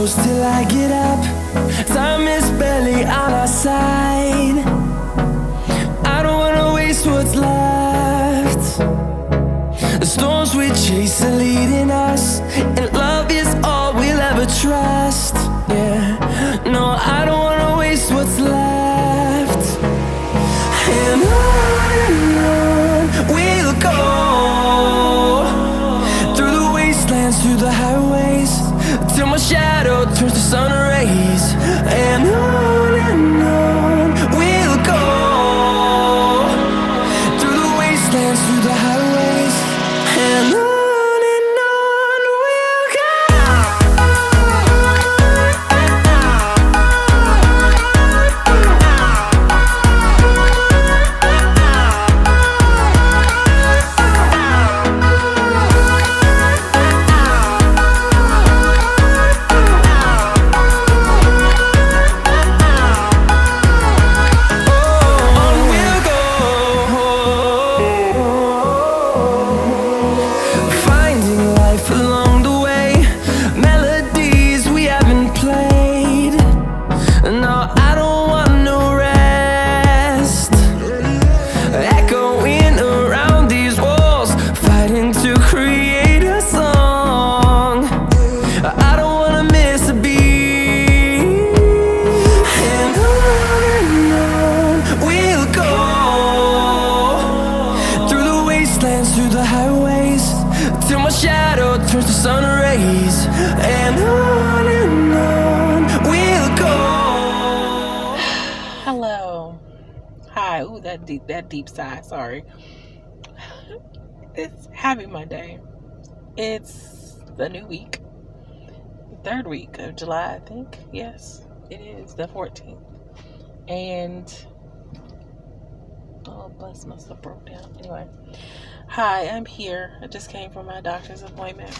close till I get up. Time is barely on our side. I don't wanna waste what's left. The storms we chase are leading us, and love is all we'll ever trust. Yeah, no, I don't wanna waste what's left. And on we'll go, through the wastelands, through the highways, till my shadow turns to sun rays. And on we'll go, through the wastelands, through the highways, and on we'll go. Through the highways, till my shadow turns to sun rays. And on we'll go. Hello. Hi. Ooh, that deep sigh. Sorry. It's Happy Monday. It's the new week. Third week of July, I think. Yes, it is the 14th. And oh, bus must have broke down. Anyway. Hi, I'm here. I just came from my doctor's appointment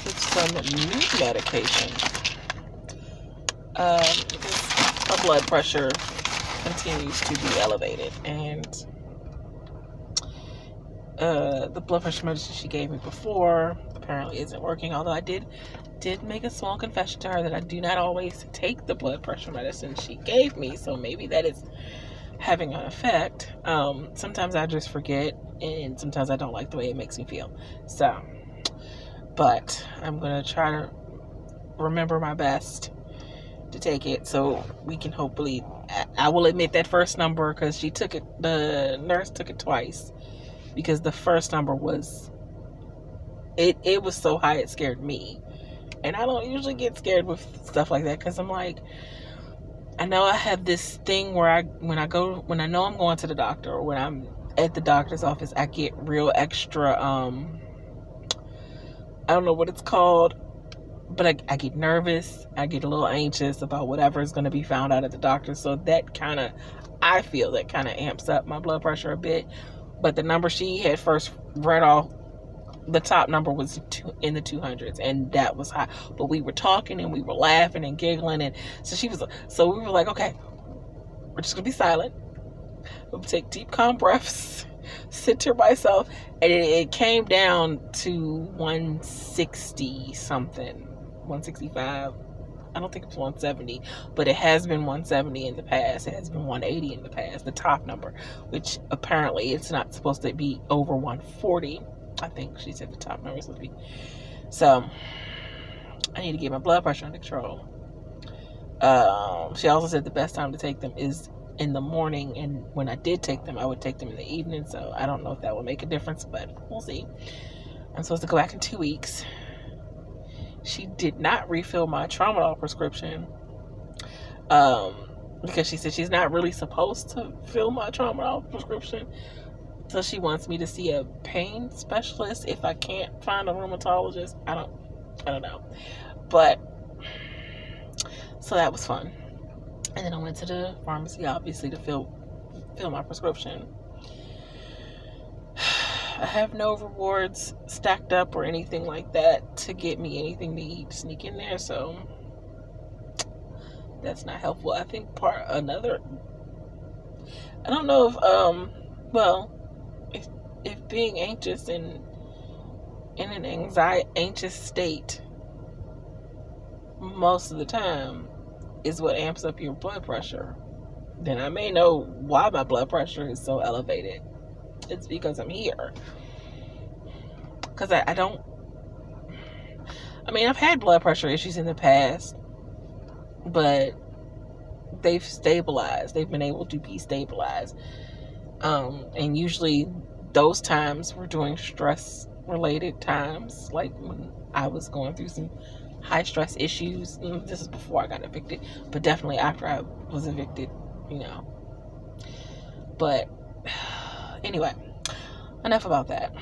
with some new medication. My blood pressure continues to be elevated, and the blood pressure medicine she gave me before apparently isn't working. Although I did make a small confession to her that I do not always take the blood pressure medicine she gave me, so maybe that is having an effect. Sometimes I just forget, and sometimes I don't like the way it makes me feel. So, but I'm gonna try to remember my best to take it, so we can hopefully. I will admit that first number, because she took it. The nurse took it twice, because the first number was. It was so high it scared me, and I don't usually get scared with stuff like that, because I'm like. I know I have this thing where when I know I'm going to the doctor, or when I'm at the doctor's office, I get real extra, I don't know what it's called, but I get nervous. I get a little anxious about whatever is going to be found out at the doctor. So I feel that kind of amps up my blood pressure a bit. But the number she had first read off, the top number was in the 200s, and that was high. But we were talking and we were laughing and giggling, and so we were like, okay, we're just gonna be silent. We'll take deep, calm breaths, center myself, and it came down to 160 something, 165. I don't think it's 170, but it has been 170 in the past. It has been 180 in the past, the top number, which apparently it's not supposed to be over 140. I think she said the top number is supposed to be. So, I need to get my blood pressure under control. She also said the best time to take them is in the morning, and when I did take them, I would take them in the evening, so I don't know if that will make a difference, but we'll see. I'm supposed to go back in 2 weeks. She did not refill my Tramadol prescription, because she said she's not really supposed to fill my Tramadol prescription. So she wants me to see a pain specialist if I can't find a rheumatologist. I don't know. But, so that was fun. And then I went to the pharmacy, obviously, to fill my prescription. I have no rewards stacked up or anything like that to get me anything to eat, sneak in there. So, that's not helpful. I think I don't know if being anxious and in an anxious state most of the time is what amps up your blood pressure, then I may know why my blood pressure is so elevated. It's because I'm here. Because I don't, I mean, I've had blood pressure issues in the past, but they've stabilized. They've been able to be stabilized. And usually those times were during stress related times, like when I was going through some high stress issues. This is before I got evicted, but definitely after I was evicted, you know. But anyway, enough about that.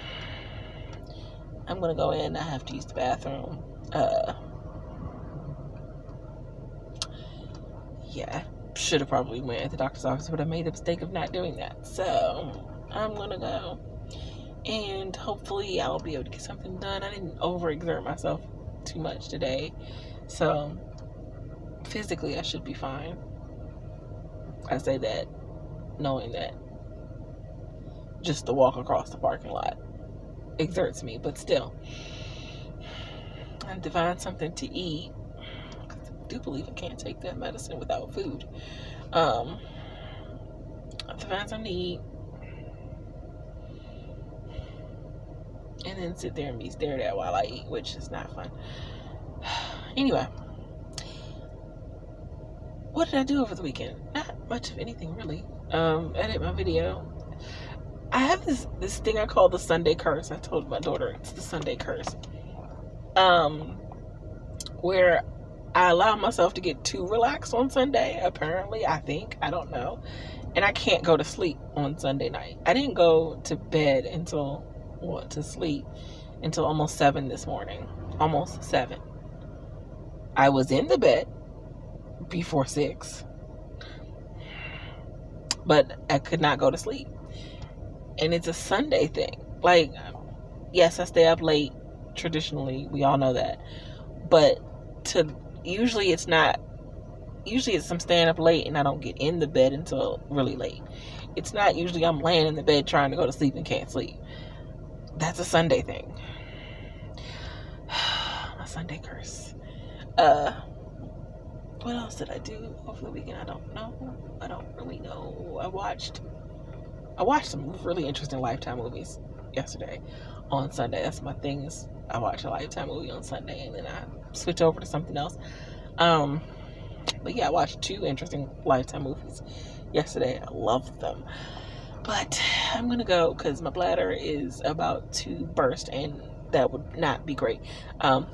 I'm gonna go in. I have to use the bathroom. Yeah, I should have probably went at the doctor's office, but I made the mistake of not doing that. So I'm gonna go, and hopefully I'll be able to get something done. I didn't overexert myself too much today, so physically I should be fine. I say that knowing that just the walk across the parking lot exerts me, but still, I have to find something to eat. I do believe I can't take that medicine without food. I have to find something to eat, and then sit there and be stared at while I eat, which is not fun. Anyway, what did I do over the weekend? Not much of anything, really. Edit my video. I have this thing I call the Sunday curse. I told my daughter it's the Sunday curse. Where I allow myself to get too relaxed on Sunday, apparently, I think. I don't know. And I can't go to sleep on Sunday night. I didn't go to bed to sleep until almost 7 this morning. Almost 7. I was in the bed before 6. But I could not go to sleep. And it's a Sunday thing. Like, yes, I stay up late traditionally. We all know that. But usually it's I'm staying up late and I don't get in the bed until really late. It's not usually I'm laying in the bed trying to go to sleep and can't sleep. That's a Sunday thing. My Sunday curse. What else did I do over the weekend? I don't know. I don't really know. I watched some really interesting Lifetime movies yesterday on Sunday. That's my thing, is I watch a Lifetime movie on Sunday and then I switch over to something else. But yeah, I watched 2 interesting Lifetime movies yesterday. I loved them. But I'm gonna go because my bladder is about to burst and that would not be great.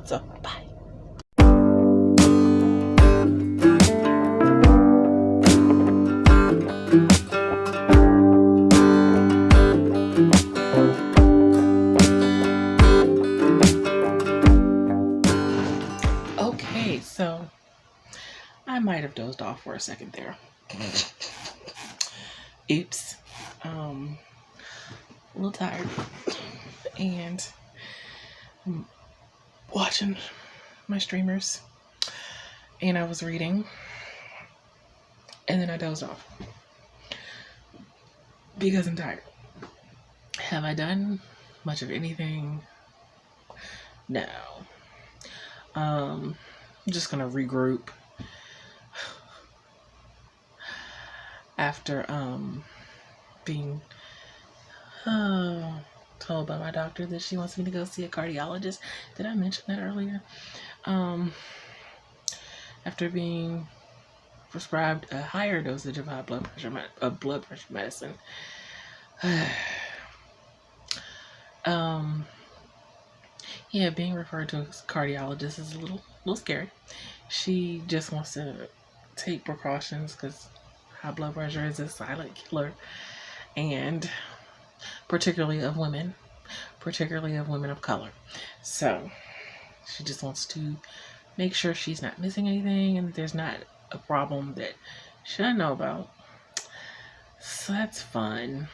So bye. Okay, so I might have dozed off for a second there. Oops. A little tired. And I'm watching my streamers. And I was reading. And then I dozed off. Because I'm tired. Have I done much of anything? No. I'm just gonna regroup after being told by my doctor that she wants me to go see a cardiologist. Did I mention that earlier? After being prescribed a higher dosage of blood pressure medicine. Yeah, being referred to as a cardiologist is a little scary. She just wants to take precautions because high blood pressure is a silent killer, and particularly of women of color. So she just wants to make sure she's not missing anything and that there's not a problem that she doesn't know about. So that's fun.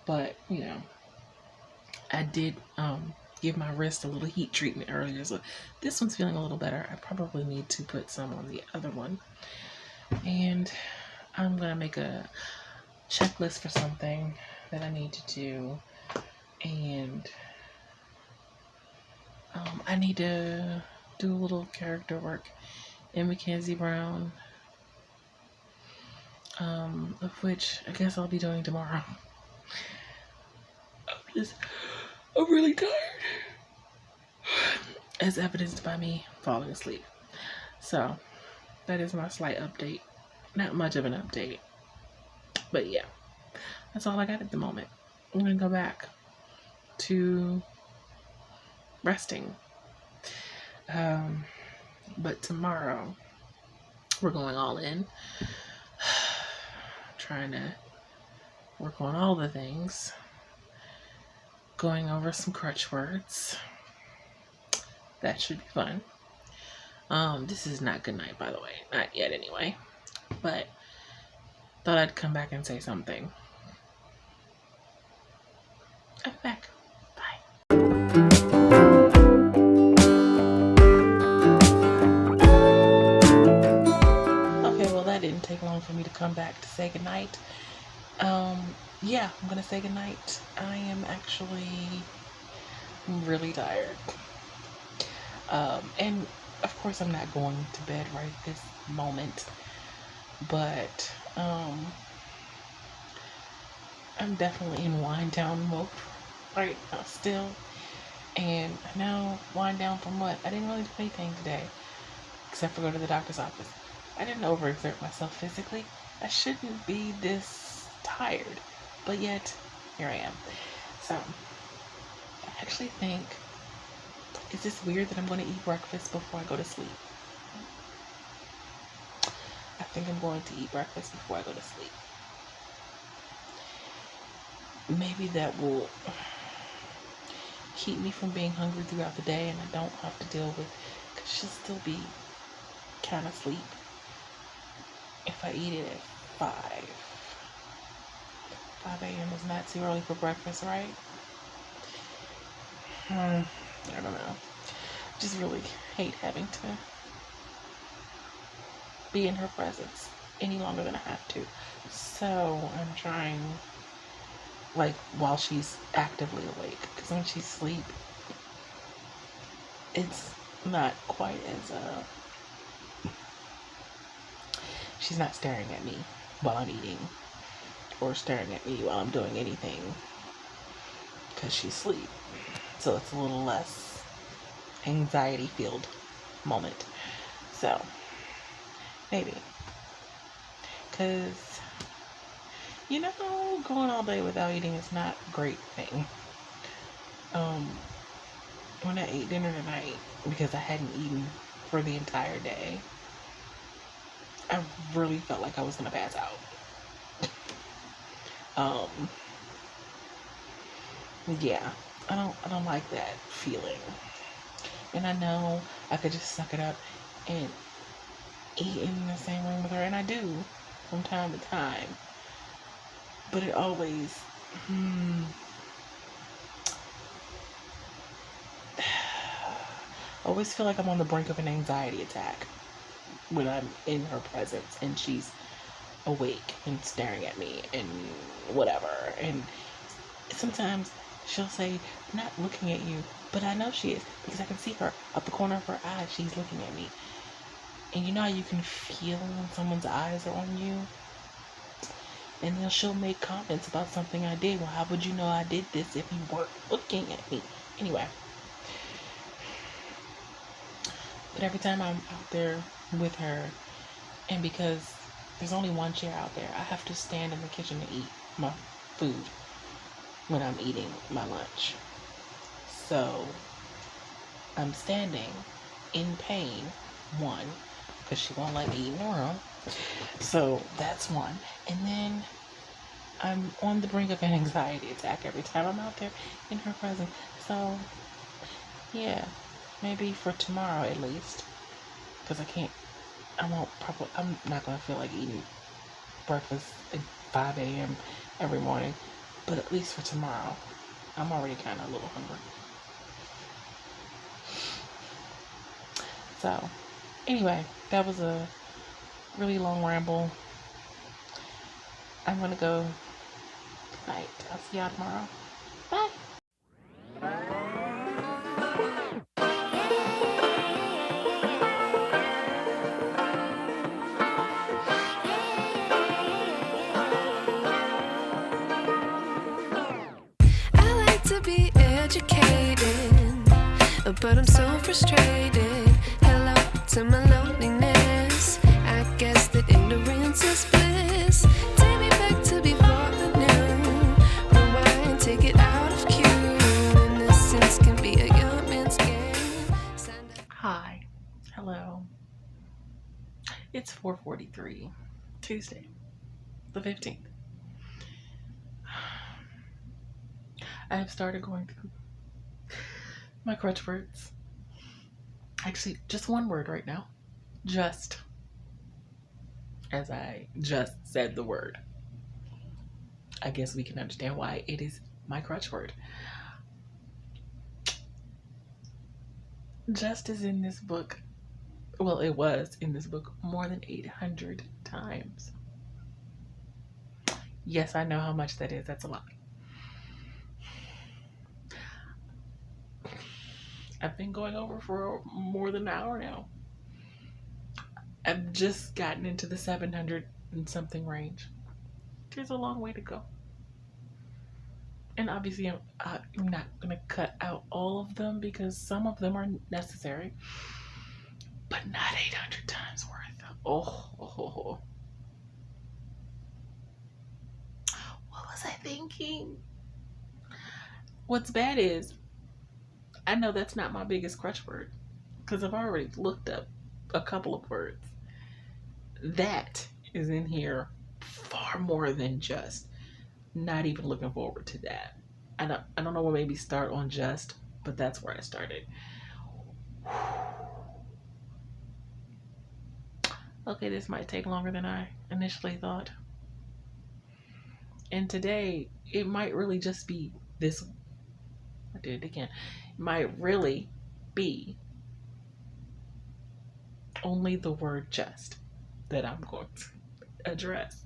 But, you know, I did give my wrist a little heat treatment earlier, so this one's feeling a little better. I probably need to put some on the other one. And I'm gonna make a checklist for something that I need to do, and I need to do a little character work in Mackenzie Brown, of which I guess I'll be doing tomorrow. I'm really tired, as evidenced by me falling asleep. So that is my slight update. Not much of an update, but yeah, that's all I got at the moment. I'm gonna go back to resting. But tomorrow we're going all in, trying to work on all the things, going over some crutch words. That should be fun. This is not good night, by the way. Not yet, anyway. But thought I'd come back and say something. I'm back. Bye. Okay, well, that didn't take long for me to come back to say goodnight. Yeah, I'm gonna say goodnight. I am actually really tired. And of course I'm not going to bed right this moment, but I'm definitely in wind down mode right now still. And now, wind down from what? I didn't really do anything today except for go to the doctor's office. I didn't overexert myself physically. I shouldn't be this tired, but yet here I am. So I actually think, is this weird that I'm going to eat breakfast before I go to sleep? I think I'm going to eat breakfast before I go to sleep. Maybe that will keep me from being hungry throughout the day, and I don't have to deal with, because she'll still be kind of asleep if I eat it at 5 a.m. is not too early for breakfast, right? I don't know. Just really hate having to be in her presence any longer than I have to. So I'm trying, like, while she's actively awake, because when she's asleep, it's not quite as she's not staring at me while I'm eating or staring at me while I'm doing anything, because she's asleep. So it's a little less anxiety filled moment. So maybe, because going all day without eating is not a great thing. When I ate dinner tonight, because I hadn't eaten for the entire day, I really felt like I was gonna pass out. Yeah, I don't like that feeling. And I know I could just suck it up and eat in the same room with her, and I do from time to time. But it always, I always feel like I'm on the brink of an anxiety attack when I'm in her presence and she's awake and staring at me and whatever. And sometimes she'll say, "I'm not looking at you," but I know she is, because I can see her up the corner of her eye. She's looking at me. And you know how you can feel when someone's eyes are on you? And then she'll make comments about something I did. Well, how would you know I did this if you weren't looking at me? Anyway. But every time I'm out there with her, and because there's only one chair out there, I have to stand in the kitchen to eat my food when I'm eating my lunch. So I'm standing in pain, one, because she won't let me eat in the room. So that's one. And then I'm on the brink of an anxiety attack every time I'm out there in her presence. So yeah, maybe for tomorrow at least, because I'm not going to feel like eating breakfast at 5 a.m. every morning, but at least for tomorrow, I'm already kind of a little hungry. So anyway, that was a really long ramble. I'm going to go. Good night. I'll see y'all tomorrow. Bye. to be educated, but I'm so frustrated. Hello to my loneliness. I guess that ignorance is bliss. Take me back to before I knew. Rewind, take it out of cue. Innocence can be a young man's game. Hi. Hello. It's 4:43, Tuesday, the 15th. I have started going through my crutch words. Actually, just one word right now. Just. As I just said the word. I guess we can understand why it is my crutch word. Just is in this book. Well, it was in this book more than 800 times. Yes, I know how much that is. That's a lot. I've been going over for more than an hour now. I've just gotten into the 700 and something range. There's a long way to go. And obviously, I'm not going to cut out all of them because some of them are necessary, but not 800 times worth. Oh. What was I thinking? What's bad is, I know that's not my biggest crutch word because I've already looked up a couple of words. That is in here far more than just. Not even looking forward to that. I don't know what made me start on just, but that's where I started. Okay, this might take longer than I initially thought. And today, it might really just be this. I did it again. It might really be only the word just that I'm going to address.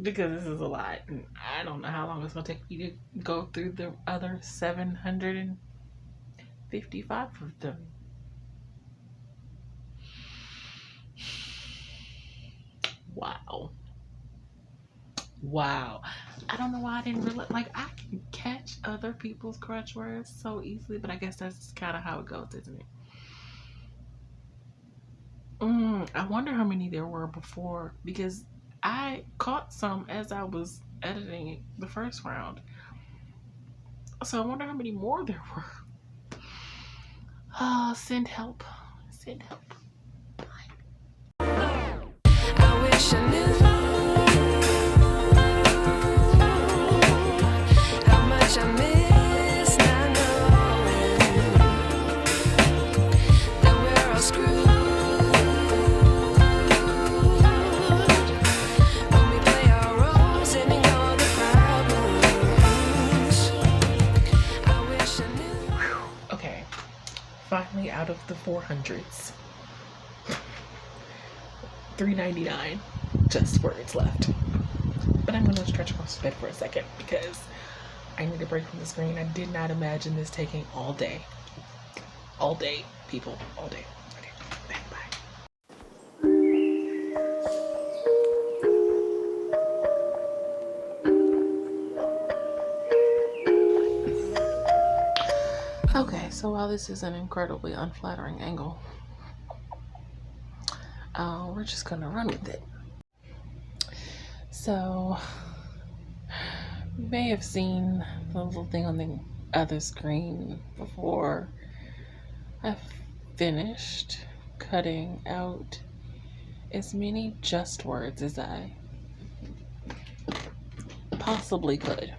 Because this is a lot. And I don't know how long it's going to take me to go through the other 755 of them. Wow. I don't know why I didn't realize. Like, I can catch other people's crutch words so easily, but I guess that's kind of how it goes, isn't it? I wonder how many there were before, because I caught some as I was editing the first round. So I wonder how many more there were. Send help. Send help. I wish I knew how much I miss not knowing that we're all screwed when we play our roles and ignore the problems. I wish I knew. Okay. Finally out of the 400s. 399 just words left. But I'm going to stretch across the bed for a second because I need a break from the screen. I did not imagine this taking all day. All day, people. All day. Okay, bye. Okay, so while this is an incredibly unflattering angle, we're just gonna run with it. So, you may have seen the little thing on the other screen before. I've finished cutting out as many just words as I possibly could.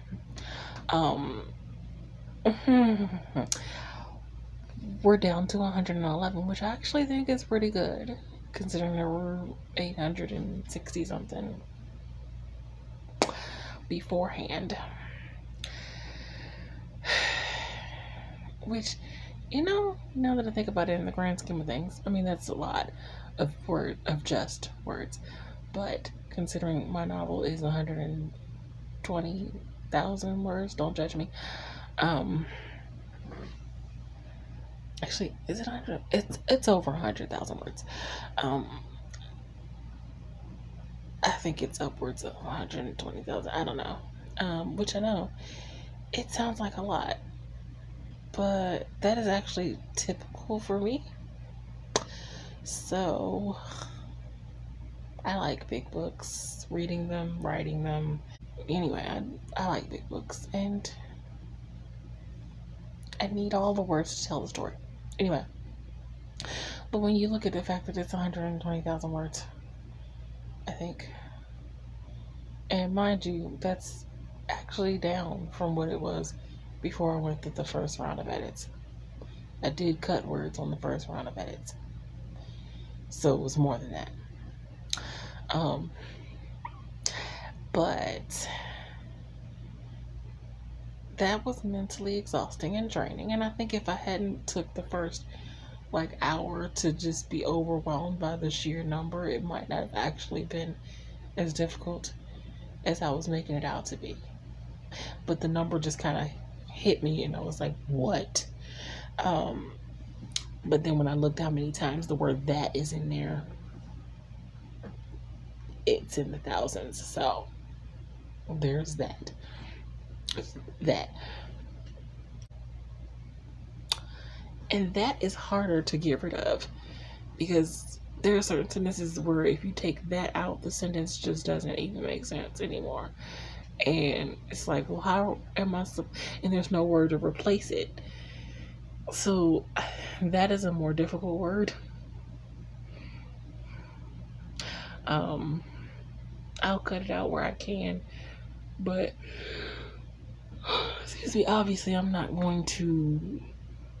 We're down to 111, which I actually think is pretty good, considering there were 860 something beforehand. Which, now that I think about it in the grand scheme of things, I mean, that's a lot of just words. But considering my novel is 120,000 words, don't judge me. Actually, is it 100? It's over 100,000 words. I think it's upwards of 120,000. I don't know. Which I know It sounds like a lot, but that is actually typical for me. So I like big books, reading them, writing them. Anyway, I like big books, and I need all the words to tell the story. Anyway, but when you look at the fact that it's 120,000 words, I think, and mind you, that's actually down from what it was before I went through the first round of edits. I did cut words on the first round of edits, so it was more than that. But that was mentally exhausting and draining, and I think if I hadn't took the first hour to just be overwhelmed by the sheer number, it might not have actually been as difficult as I was making it out to be. But the number just kind of hit me, and I was like, what? But then when I looked how many times the word that is in there, it's in the thousands. So there's that. And that is harder to get rid of, because there are certain sentences where if you take that out, the sentence just doesn't even make sense anymore. And it's like, well, how am I and there's no word to replace it. So that is a more difficult word. I'll cut it out where I can, but excuse me, obviously I'm not going to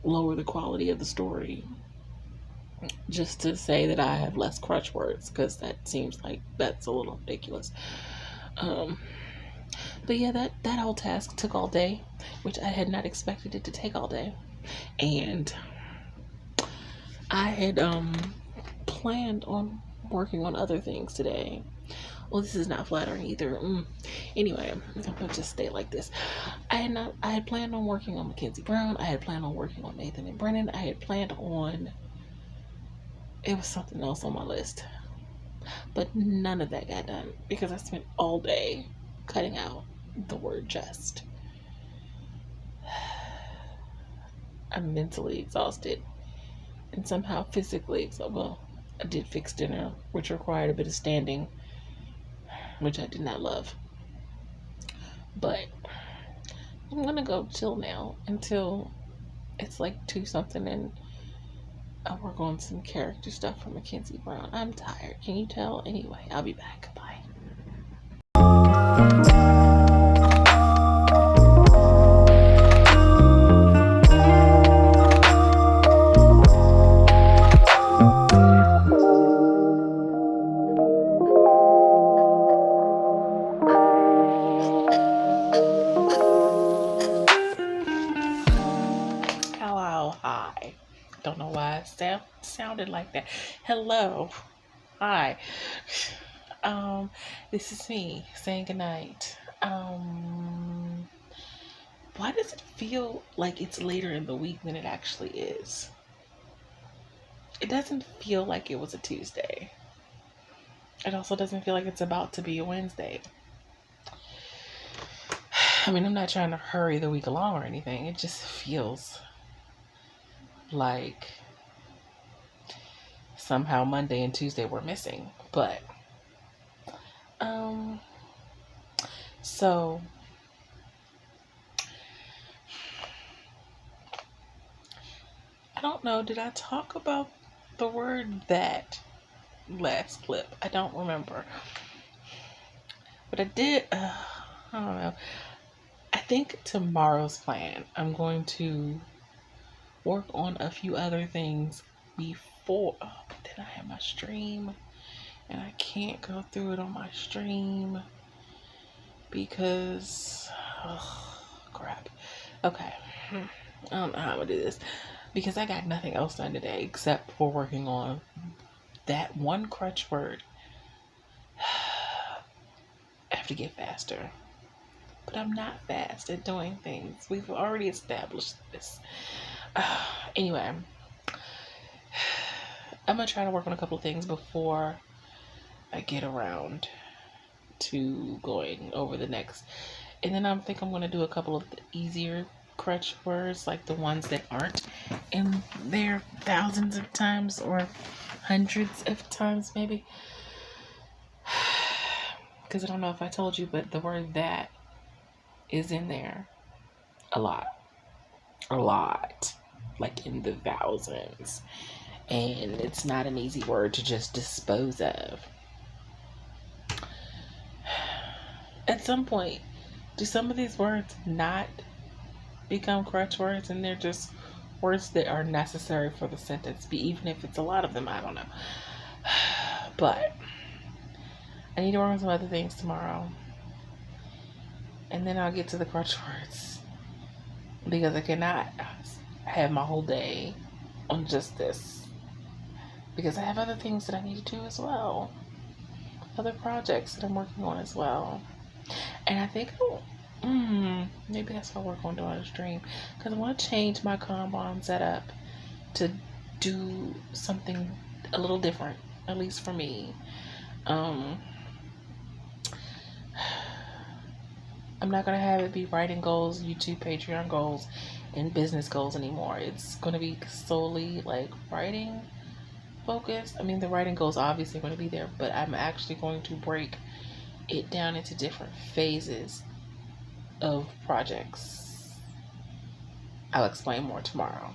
lower the quality of the story just to say that I have less crutch words, because that seems like that's a little ridiculous. But yeah, that whole task took all day, which I had not expected it to take all day. And I had planned on working on other things today. Well, this is not flattering either. Anyway, I'm gonna just stay like this. I had planned on working on Mackenzie Brown. I had planned on working on Nathan and Brennan. I had planned on, it was something else on my list, but none of that got done because I spent all day cutting out the word just. I'm mentally exhausted and somehow physically exhausted. Well, I did fix dinner, which required a bit of standing, which I did not love. But I'm gonna go chill now until it's like 2 something, and I'll work on some character stuff for Mackenzie Brown. I'm tired. Can you tell? Anyway, I'll be back. Bye. Hi. Don't know why it sounded like that. Hello. Hi. This is me saying goodnight. Why does it feel like it's later in the week than it actually is? It doesn't feel like it was a Tuesday. It also doesn't feel like it's about to be a Wednesday. I mean, I'm not trying to hurry the week along or anything. It just feels like somehow Monday and Tuesday were missing. But so I don't know, did I talk about the word that last clip? I don't remember, but I did. I don't know. I think tomorrow's plan, I'm going to work on a few other things before, but then I have my stream and I can't go through it on my stream because crap. Okay, I don't know how I'm gonna do this because I got nothing else done today except for working on that one crutch word. I have to get faster, but I'm not fast at doing things. We've already established this. Anyway, I'm gonna try to work on a couple of things before I get around to going over the next And then I think I'm going to do a couple of the easier crutch words, like the ones that aren't in there thousands of times or hundreds of times maybe. Because I don't know if I told you, but the word that is in there a lot. A lot. Like in the thousands. And it's not an easy word to just dispose of. At some point, do some of these words not become crutch words, and they're just words that are necessary for the sentence, even if it's a lot of them? I don't know. But I need to work on some other things tomorrow, and then I'll get to the crutch words, because I cannot have my whole day on just this, because I have other things that I need to do as well, other projects that I'm working on as well. And I think maybe that's what we're going to do on the stream, because I want to change my Kanban setup to do something a little different, at least for me. I'm not going to have it be writing goals, YouTube, Patreon goals, and business goals anymore. It's going to be solely like writing focused. I mean, the writing goals obviously going to be there, but I'm actually going to break it down into different phases of projects. I'll explain more tomorrow,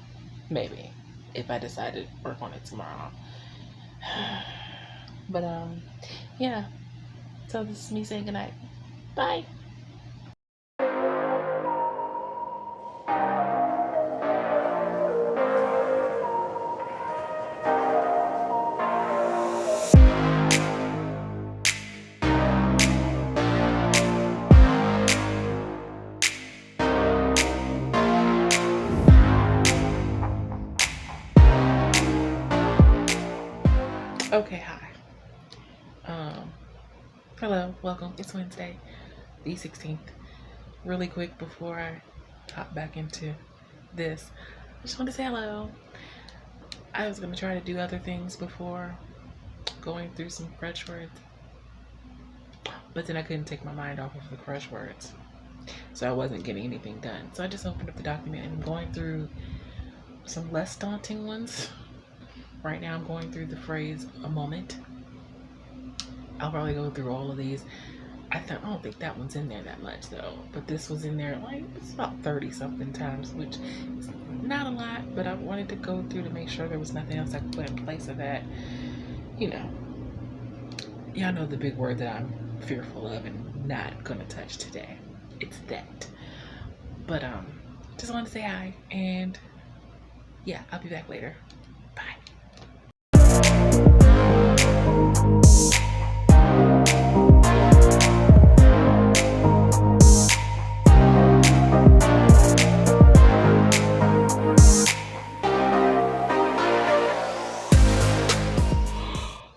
maybe, if I decide to work on it tomorrow. But yeah, so this is me saying goodnight. Bye. Okay, hi. Hello, welcome. It's Wednesday, the 16th. Really quick before I hop back into this, I just want to say hello. I was going to try to do other things before going through some crutch words, but then I couldn't take my mind off of the crutch words, so I wasn't getting anything done. So I just opened up the document and I'm going through some less daunting ones. Right now I'm going through the phrase "a moment." I'll probably go through all of these. I don't think that one's in there that much though, but this was in there like it's about 30 something times, which is not a lot, but I wanted to go through to make sure there was nothing else I could put in place of that. Y'all know the big word that I'm fearful of and not gonna touch today. It's that. But just wanted to say hi, and yeah, I'll be back later. Bye.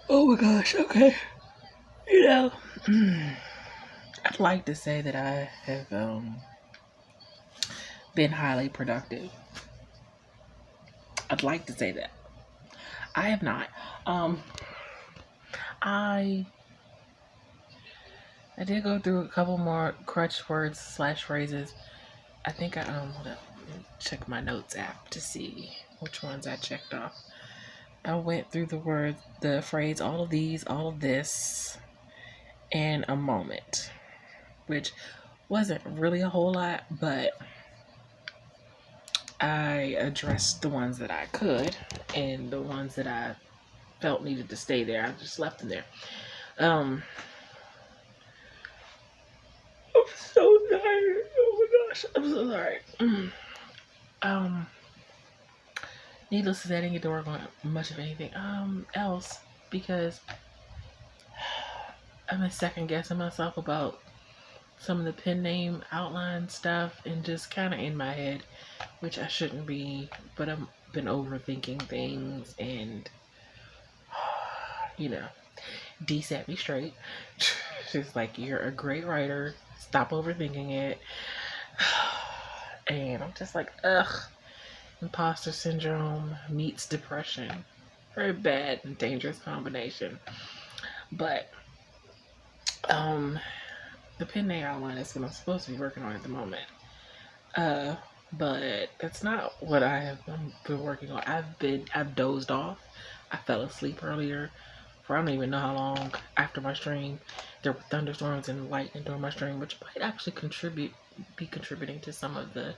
Oh my gosh, okay. I'd like to say that I have been highly productive. I'd like to say that. I have not. I did go through a couple more crutch words / phrases. I think hold up, let me check my notes app to see which ones I checked off. I went through the phrase, all of these, all of this, and a moment, which wasn't really a whole lot, but I addressed the ones that I could, and the ones that I felt needed to stay there, I just left them there. I'm so tired. Oh my gosh, I'm so sorry. Needless to say, I didn't get to work on much of anything else, because I've been second guessing myself about some of the pen name outline stuff, and just kind of in my head, which I shouldn't be, but I've been overthinking things, and D set me straight. She's like, you're a great writer, stop overthinking it. And I'm just like, ugh. Imposter syndrome meets depression. Very bad and dangerous combination. But the pen name outline is what I'm supposed to be working on at the moment. But that's not what I have been working on. I've dozed off. I fell asleep earlier for I don't even know how long after my stream. There were thunderstorms and lightning during my stream, which might actually be contributing to some of the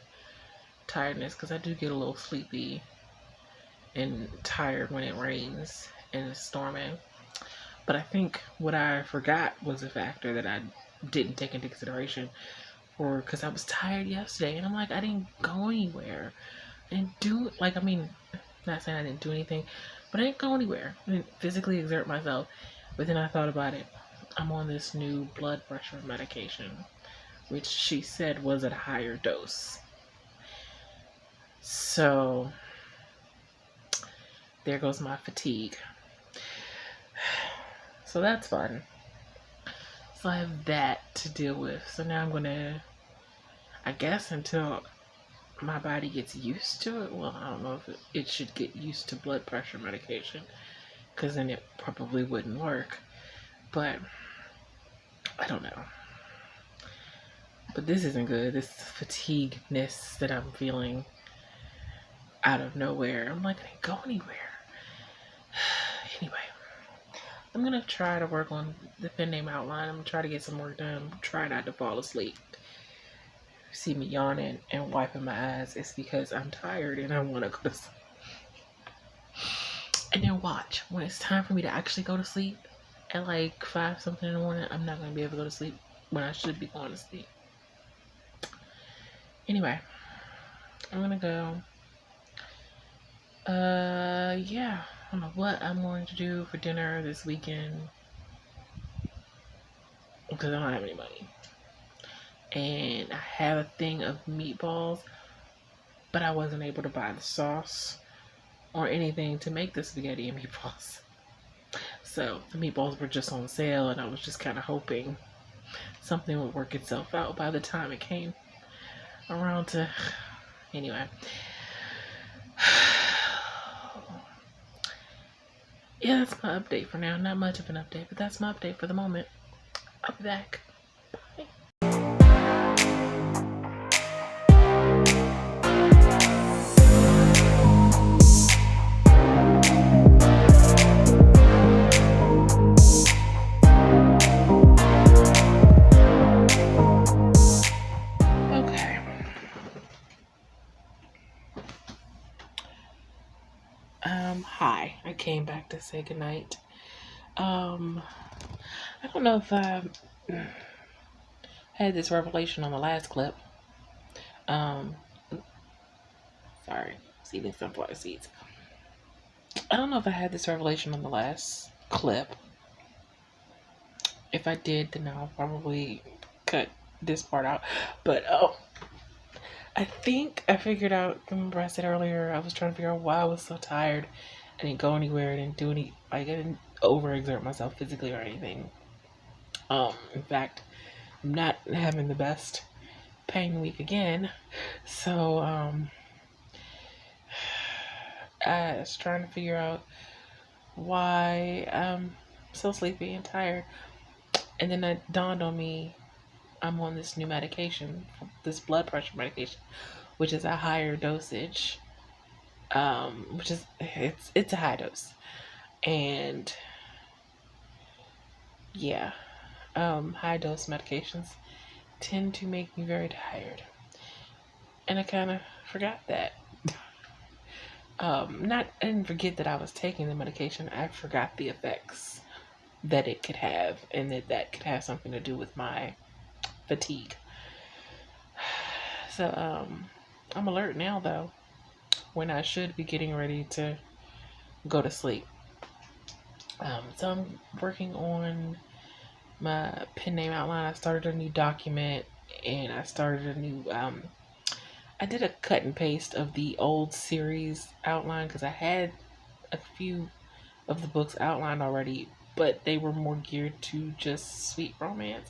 tiredness, because I do get a little sleepy and tired when it rains and it's storming. But I think what I forgot was a factor that I didn't take into consideration, or because I was tired yesterday, and I'm like, I didn't go anywhere. I didn't do, like, I mean, not saying I didn't do anything, but I didn't go anywhere. I didn't physically exert myself. But then I thought about it. I'm on this new blood pressure medication, which she said was at a higher dose. So there goes my fatigue. So that's fun. So I have that to deal with. So now I'm gonna, I guess until my body gets used to it. Well, I don't know if it should get used to blood pressure medication, because then it probably wouldn't work. But I don't know. But this isn't good. This fatigueness that I'm feeling out of nowhere. I'm like, I didn't go anywhere. Anyway, I'm gonna try to work on the pen name outline. I'm gonna try to get some work done. Try not to fall asleep. See me yawning and wiping my eyes, it's because I'm tired and I want to go to sleep. And then watch, when it's time for me to actually go to sleep at like 5 something in the morning, I'm not going to be able to go to sleep when I should be going to sleep. Anyway, I'm gonna go. Yeah, I don't know what I'm going to do for dinner this weekend, because I don't have any money. And I have a thing of meatballs, but I wasn't able to buy the sauce or anything to make the spaghetti and meatballs. So the meatballs were just on sale, and I was just kind of hoping something would work itself out by the time it came around to... Anyway. Yeah, that's my update for now. Not much of an update, but that's my update for the moment. I'll be back. Bye. Hi, I came back to say goodnight. I don't know if I had this revelation on the last clip. Sorry, see these sunflower seeds. I don't know if I had this revelation on the last clip. If I did, then I'll probably cut this part out. But I think I figured out, remember I said earlier, I was trying to figure out why I was so tired. I didn't go anywhere, I didn't do any, I didn't overexert myself physically or anything. In fact, I'm not having the best pain week again. So, I was trying to figure out why I'm so sleepy and tired. And then it dawned on me, I'm on this new medication, this blood pressure medication, which is a higher dosage, which is, it's a high dose. And yeah, high dose medications tend to make me very tired. And I kind of forgot that. I didn't forget that I was taking the medication. I forgot the effects that it could have, and that could have something to do with my fatigue. So, I'm alert now, though, when I should be getting ready to go to sleep. So I'm working on my pen name outline. I started a new document, and I started a new, I did a cut and paste of the old series outline, because I had a few of the books outlined already, but they were more geared to just sweet romance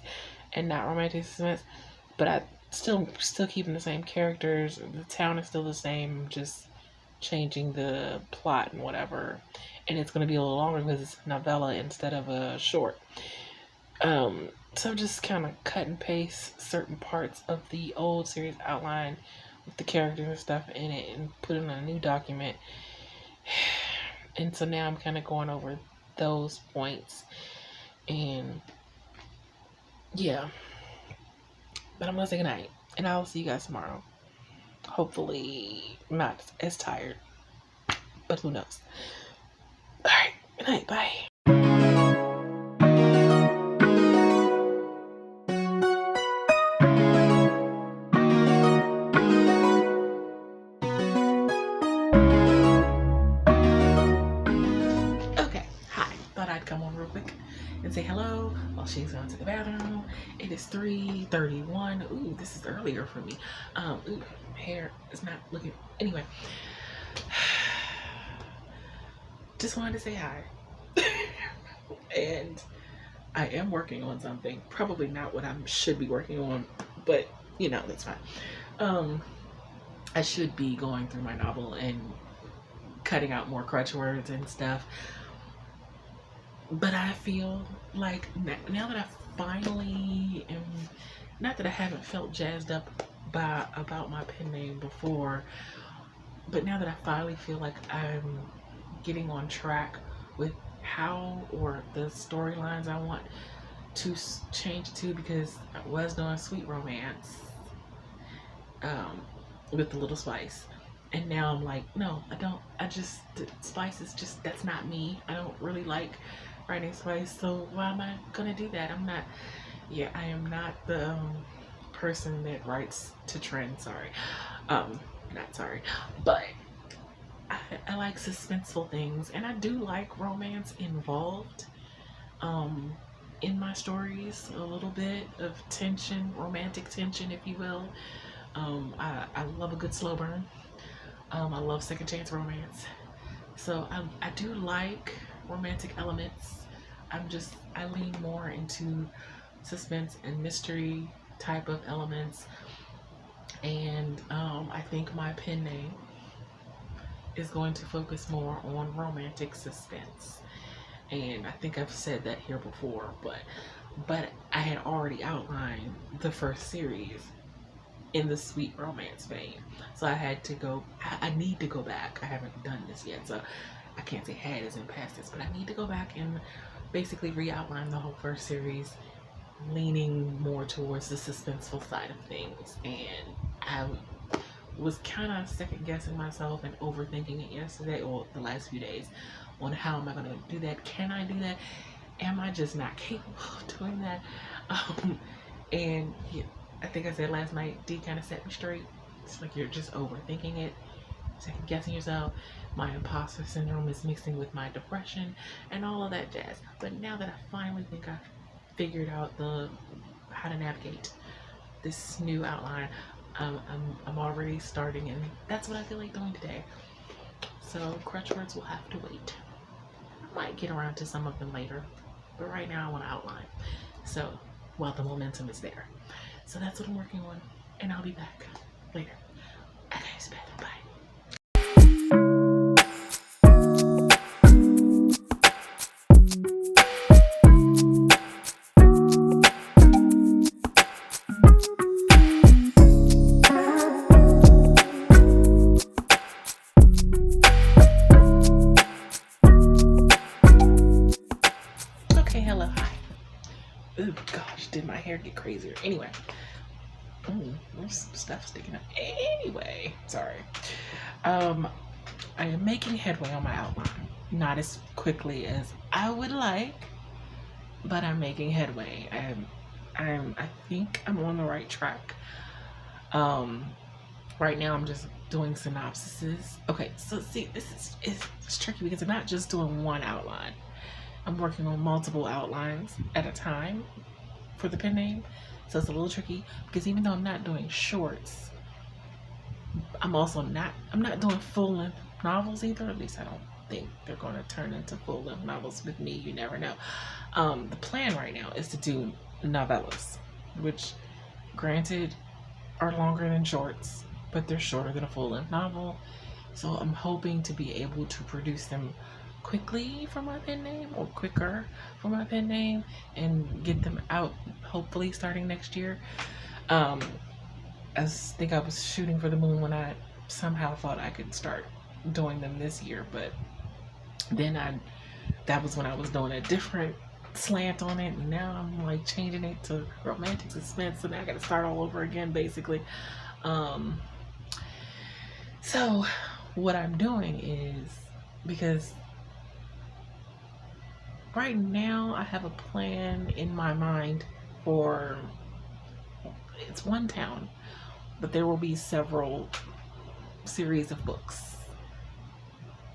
and not romantic suspense. But I still keeping the same characters. The town is still the same, just changing the plot and whatever. And it's going to be a little longer because it's a novella instead of a short. So just kind of cut and paste certain parts of the old series outline with the characters and stuff in it and put it in a new document. And so now I'm kind of going over those points. And yeah. But I'm going to say goodnight. And I'll see you guys tomorrow. Hopefully not as tired. But who knows. Alright. Good night. Bye. Come on real quick and say hello while she's going to the bathroom. It is 3:31. Ooh, this is earlier for me. Ooh, hair is not looking. Anyway, just wanted to say hi. And I am working on something. Probably not what I should be working on, but you know, that's fine. I should be going through my novel and cutting out more crutch words and stuff. But I feel like now that I finally am, not that I haven't felt jazzed up about my pen name before, but now that I finally feel like I'm getting on track with how or the storylines I want to change to, because I was doing sweet romance with a little spice. And now I'm like, no, spice is just, that's not me. I don't really like writing spice, so why am I gonna do that? I am not the person that writes to trend, but I like suspenseful things, and I do like romance involved in my stories, a little bit of tension, romantic tension, if you will. I love a good slow burn. I love second chance romance. So I do like romantic elements. I lean more into suspense and mystery type of elements. And I think my pen name is going to focus more on romantic suspense. And I think I've said that here before, but I had already outlined the first series in the sweet romance vein. So I need to go back. I haven't done this yet, so I can't say had as in past this, but I need to go back and basically re-outline the whole first series, leaning more towards the suspenseful side of things. And I was kind of second guessing myself and overthinking it yesterday, or the last few days, on how am I going to do that? Can I do that? Am I just not capable of doing that? And yeah, I think I said last night, D kind of set me straight. It's like you're just overthinking it, second guessing yourself. My imposter syndrome is mixing with my depression and all of that jazz. But now that I finally think I've figured out how to navigate this new outline, I'm already starting, and that's what I feel like doing today. So crutch words will have to wait. I might get around to some of them later, but right now I want to outline. So while the momentum is there. So that's what I'm working on, and I'll be back later. Okay, it's better. Bye. Okay, hello, hi. Oh gosh, did my hair get crazier? Anyway. There's some stuff sticking up. Anyway, sorry. I am making headway on my outline. Not as quickly as I would like, but I'm making headway. I think I'm on the right track. Right now I'm just doing synopsises. Okay, so see, it's tricky because I'm not just doing one outline. I'm working on multiple outlines at a time for the pen name. So it's a little tricky because even though I'm not doing shorts, I'm not doing full-length novels either. At least I don't think they're going to turn into full-length novels with me. You never know. The plan right now is to do novellas, which granted are longer than shorts, but they're shorter than a full-length novel. So I'm hoping to be able to produce them quickly for my pen name, or quicker for my pen name, and get them out hopefully starting next year. I think I was shooting for the moon when I somehow thought I could start doing them this year, but then that was when I was doing a different slant on it, and now I'm like changing it to romantic suspense, so now I gotta start all over again basically. So what I'm doing is, because right now I have a plan in my mind for, it's one town, but there will be several series of books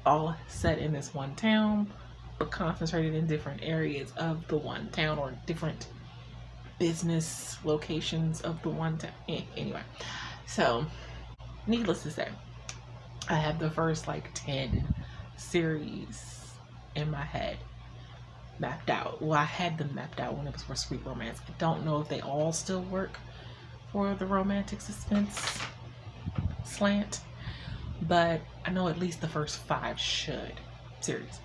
all set in this one town, but concentrated in different areas of the one town, or different business locations of the one town. Anyway, so needless to say, I have the first like 10 series in my head mapped out. Well, I had them mapped out when it was for sweet romance. I don't know if they all still work for the romantic suspense slant, but I know at least the first 5 should series.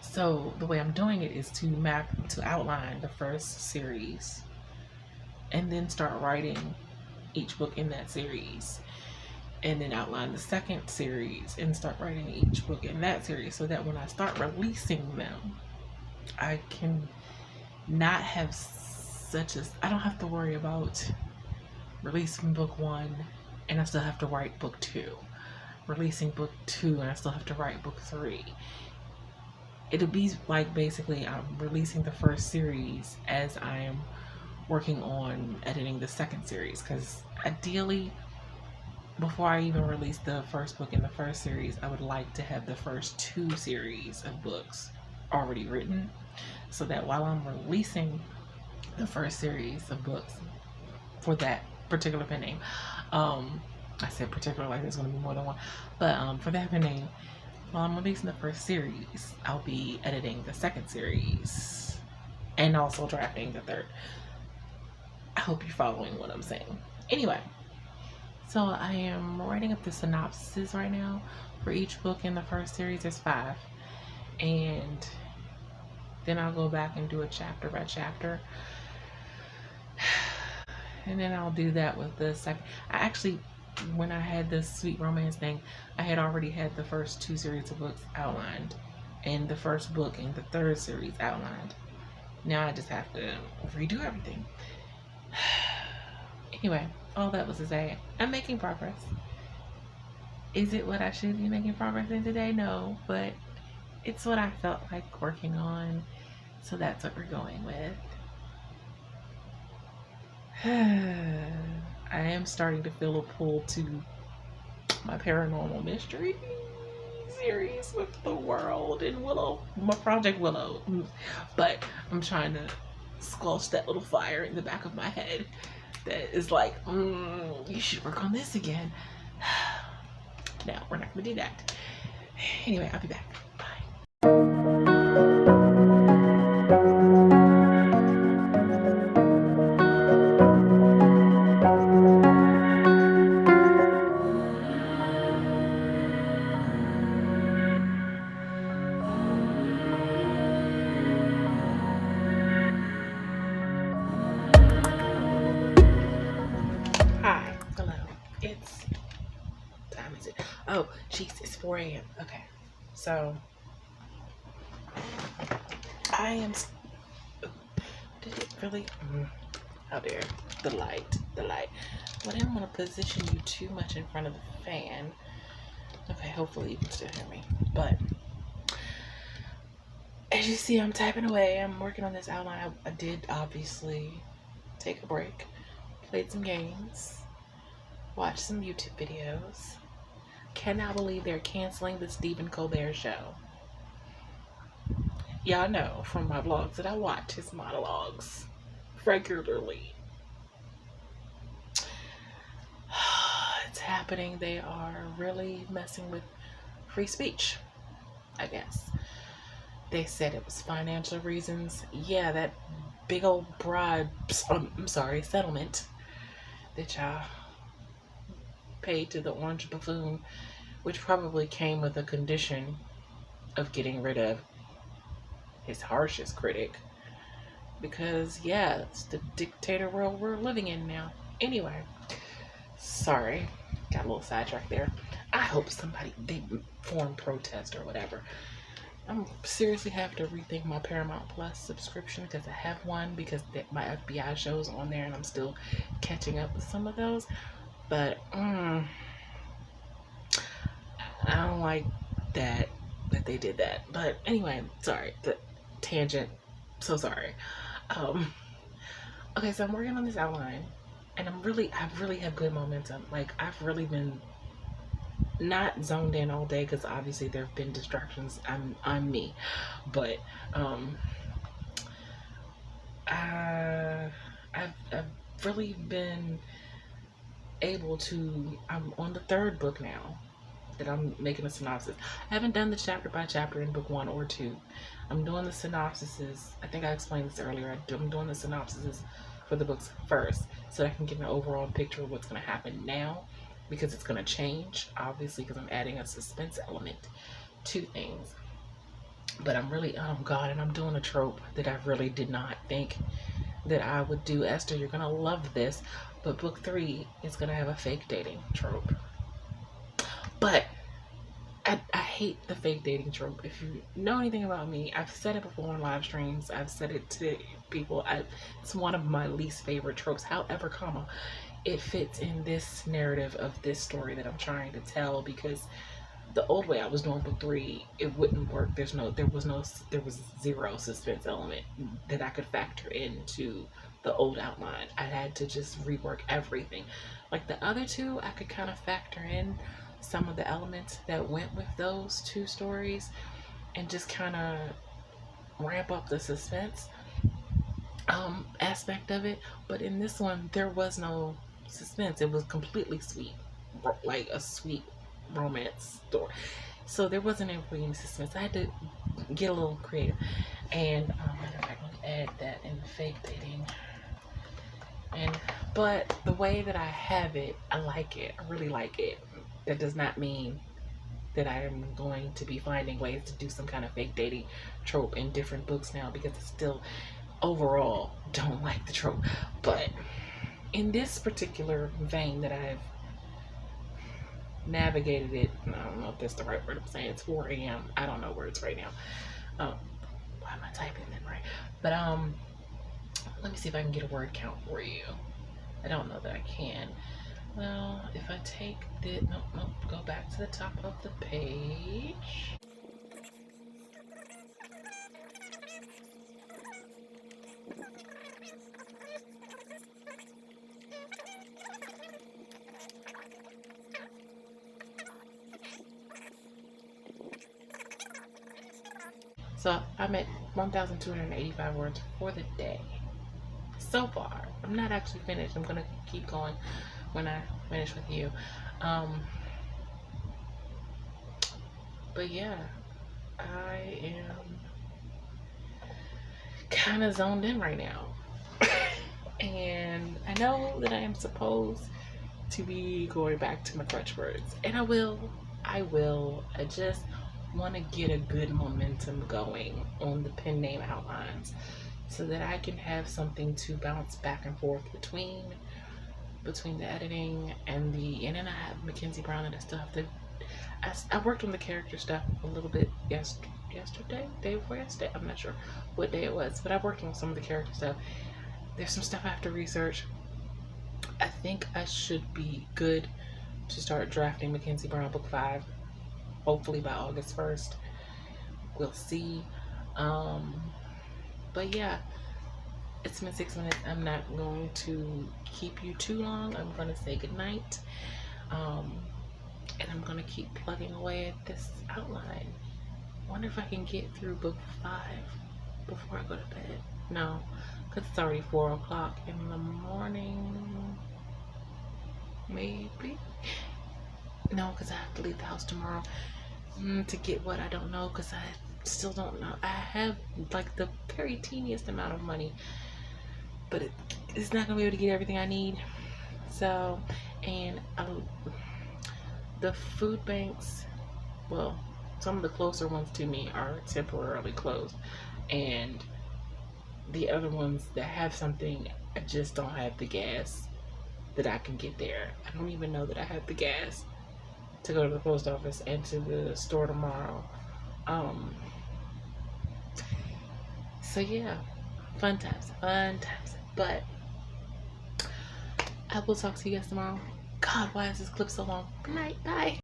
So the way I'm doing it is to outline the first series, and then start writing each book in that series, and then outline the second series and start writing each book in that series, so that when I start releasing them, I can not have I don't have to worry about releasing book 1 and I still have to write book 2, releasing book 2 and I still have to write book 3. It'll be like, basically, I'm releasing the first series as I am working on editing the second series, because ideally, before I even release the first book in the first series, I would like to have the first 2 series of books already written, so that while I'm releasing the first series of books for that particular pen name, I said particular like there's going to be more than one, but for that pen name, while I'm releasing the first series, I'll be editing the second series and also drafting the third. I hope you're following what I'm saying. Anyway, so I am writing up the synopsis right now for each book in the first series. There's 5, and then I'll go back and do a chapter by chapter, and then I'll do that with the second. I actually, when I had this sweet romance thing, I had already had the first 2 series of books outlined, and the first book in the third series outlined. Now I just have to redo everything. Anyway, all that was to say, I'm making progress. Is it what I should be making progress in today? No, but it's what I felt like working on, so that's what we're going with. I am starting to feel a pull to my paranormal mystery series with The World and Willow, my Project Willow, but I'm trying to squelch that little fire in the back of my head that is like, you should work on this again. No, we're not gonna do that. Anyway, I'll be back. Oh, jeez, it's 4 a.m. Okay, so I am. Did it really? How dare the light? Well, I didn't want to position you too much in front of the fan. Okay, hopefully you can still hear me. But as you see, I'm typing away. I'm working on this outline. I did obviously take a break, played some games, watched some YouTube videos. Cannot believe they're canceling the Stephen Colbert show. Y'all know from my vlogs that I watch his monologues regularly. It's happening. They are really messing with free speech, I guess. They said it was financial reasons. Yeah, that big old settlement that y'all paid to the orange buffoon which probably came with a condition of getting rid of his harshest critic. Because, yeah, it's the dictator world we're living in now. Anyway, sorry, got a little sidetracked there. I hope somebody, they form protest or whatever. I'm seriously having to rethink my Paramount Plus subscription because I have one because my FBI show's on there and I'm still catching up with some of those. But I don't like that they did that. But anyway, sorry, the tangent. So sorry. Okay, so I'm working on this outline, and I really have good momentum. Like, I've really been not zoned in all day because obviously there have been distractions. I'm me, but I've really been able to. I'm on the third book now that I'm making a synopsis. I haven't done the chapter by chapter in book 1 or 2. I'm doing the synopsises. I think I explained this earlier. I'm doing the synopsises for the books first so that I can get an overall picture of what's going to happen now, because it's going to change, obviously, because I'm adding a suspense element to things. But I'm really, oh God, and I'm doing a trope that I really did not think that I would do. Esther, you're going to love this, but book 3 is going to have a fake dating trope. But I hate the fake dating trope. If you know anything about me, I've said it before on live streams. I've said it to people. It's one of my least favorite tropes. However, it fits in this narrative of this story that I'm trying to tell, because the old way I was doing book 3, it wouldn't work. There was zero suspense element that I could factor into the old outline. I had to just rework everything. Like the other 2, I could kind of factor in some of the elements that went with those 2 stories and just kind of ramp up the suspense aspect of it. But in this one, there was no suspense. It was completely sweet, like a sweet romance story. So there wasn't any suspense. I had to get a little creative. And matter of fact, let me add that in the fake dating. But the way that I have it, I like it. I really like it. That does not mean that I am going to be finding ways to do some kind of fake dating trope in different books now, because I still overall don't like the trope. But in this particular vein that I've navigated it, I don't know if that's the right word I'm saying, it's 4 a.m. I don't know words right now. Why am I typing them right? But let me see if I can get a word count for you. I don't know that I can. Well, if I take this, nope, go back to the top of the page. So I'm at 1,285 words for the day. So far, I'm not actually finished. I'm gonna keep going when I finish with you. But yeah, I am kind of zoned in right now. And I know that I am supposed to be going back to my crutch words. And I will. I just want to get a good momentum going on the pen name outlines so that I can have something to bounce back and forth between the editing and then I have Mackenzie Brown and I still have to. I worked on the character stuff a little bit yesterday, day before yesterday. I'm not sure what day it was, but I worked on some of the character stuff. There's some stuff I have to research. I think I should be good to start drafting Mackenzie Brown book 5, hopefully by August 1st. We'll see. But yeah, it's been 6 minutes. I'm not going to keep you too long. I'm going to say goodnight. And I'm going to keep plugging away at this outline. Wonder if I can get through book 5 before I go to bed. No, because it's already 4 o'clock in the morning. Maybe. No, because I have to leave the house tomorrow to get what I don't know, because I still don't know. I have like the very teeniest amount of money, but it's not gonna be able to get everything I need. So, and the food banks, well, some of the closer ones to me are temporarily closed, and the other ones that have something, I just don't have the gas that I can get there. I don't even know that I have the gas to go to the post office and to the store tomorrow. So yeah, fun times. But I will talk to you guys tomorrow. God, why is this clip so long? Good night. Bye.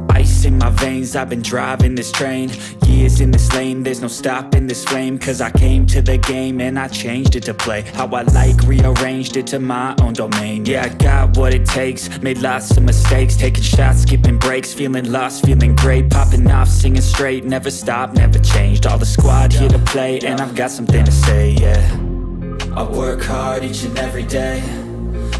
Ice in my veins, I've been driving this train. Years in this lane, there's no stopping this flame. Cause I came to the game and I changed it to play how I like, rearranged it to my own domain. Yeah, I got what it takes, made lots of mistakes, taking shots, skipping breaks, feeling lost, feeling great, popping off, singing straight, never stopped, never changed. All the squad here to play, and I've got something to say, yeah. I work hard each and every day,